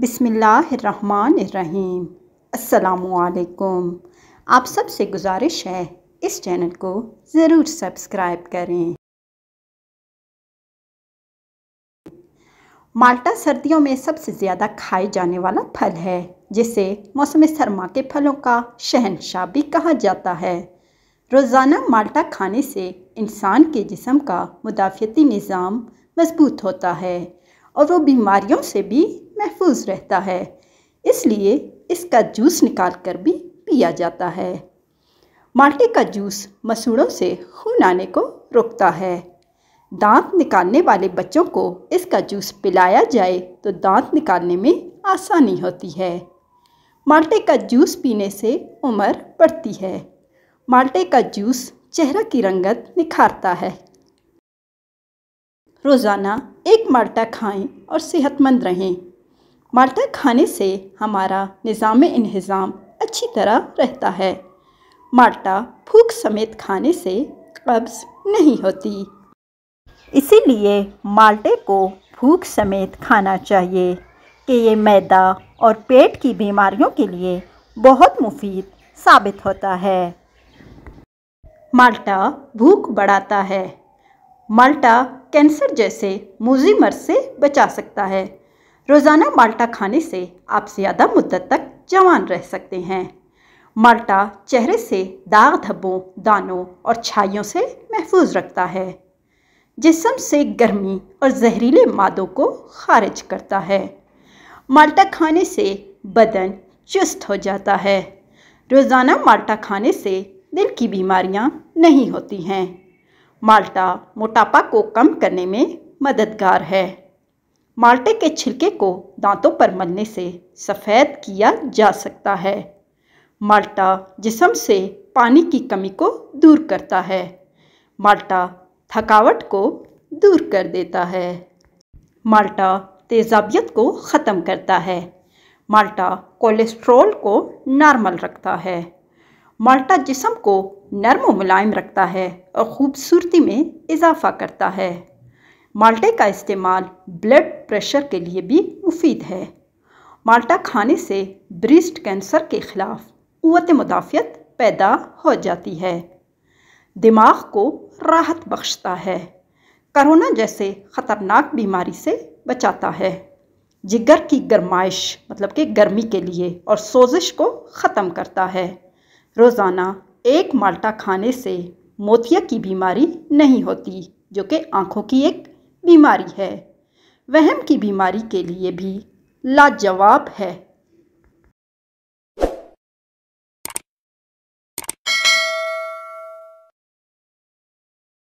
बिस्मिल्लाहिर्रहमानिर्रहीम। अस्सलामुअलैकुम। आप सब से गुजारिश है इस चैनल को ज़रूर सब्सक्राइब करें। माल्टा सर्दियों में सबसे ज़्यादा खाए जाने वाला फल है, जिसे मौसम सरमा के फलों का शहंशाह भी कहा जाता है। रोज़ाना माल्टा खाने से इंसान के जिस्म का मुदाफ़ियती निज़ाम मजबूत होता है और वो बीमारियों से भी महफूज रहता है। इसलिए इसका जूस निकाल कर भी पिया जाता है। माल्टे का जूस मसूड़ों से खून आने को रोकता है। दांत निकालने वाले बच्चों को इसका जूस पिलाया जाए तो दांत निकालने में आसानी होती है। माल्टे का जूस पीने से उम्र बढ़ती है। माल्टे का जूस चेहरा की रंगत निखारता है। रोज़ाना एक माल्टा खाएं और सेहतमंद रहें। माल्टा खाने से हमारा निज़ाम इंहिज़ाम अच्छी तरह रहता है। माल्टा भूख समेत खाने से कब्ज़ नहीं होती। इसीलिए माल्टे को भूख समेत खाना चाहिए कि ये मैदा और पेट की बीमारियों के लिए बहुत मुफीद साबित होता है। माल्टा भूख बढ़ाता है। माल्टा कैंसर जैसे मूज़ी मर्ज से बचा सकता है। रोज़ाना माल्टा खाने से आप ज़्यादा मुद्दत तक जवान रह सकते हैं। माल्टा चेहरे से दाग धब्बों, दानों और छाइयों से महफूज रखता है। जिस्म से गर्मी और जहरीले मादों को खारिज करता है। माल्टा खाने से बदन चुस्त हो जाता है। रोज़ाना माल्टा खाने से दिल की बीमारियां नहीं होती हैं। माल्टा मोटापा को कम करने में मददगार है। माल्टे के छिलके को दांतों पर मलने से सफ़ेद किया जा सकता है। माल्टा जिस्म से पानी की कमी को दूर करता है। माल्टा थकावट को दूर कर देता है। माल्टा तेज़ाबियत को ख़त्म करता है। माल्टा कोलेस्ट्रॉल को नॉर्मल रखता है। माल्टा जिस्म को नरम और मुलायम रखता है और ख़ूबसूरती में इजाफ़ा करता है। माल्टे का इस्तेमाल ब्लड प्रेशर के लिए भी मुफीद है। माल्टा खाने से ब्रेस्ट कैंसर के ख़िलाफ़ क़ुव्वत मुदाफ़ियत पैदा हो जाती है। दिमाग को राहत बख्शता है। कोरोना जैसे ख़तरनाक बीमारी से बचाता है। जिगर की गरमाइश मतलब कि गर्मी के लिए और सोजिश को ख़त्म करता है। रोज़ाना एक माल्टा खाने से मोतिया की बीमारी नहीं होती, जो कि आँखों की एक बीमारी है। वहम की बीमारी के लिए भी लाजवाब है।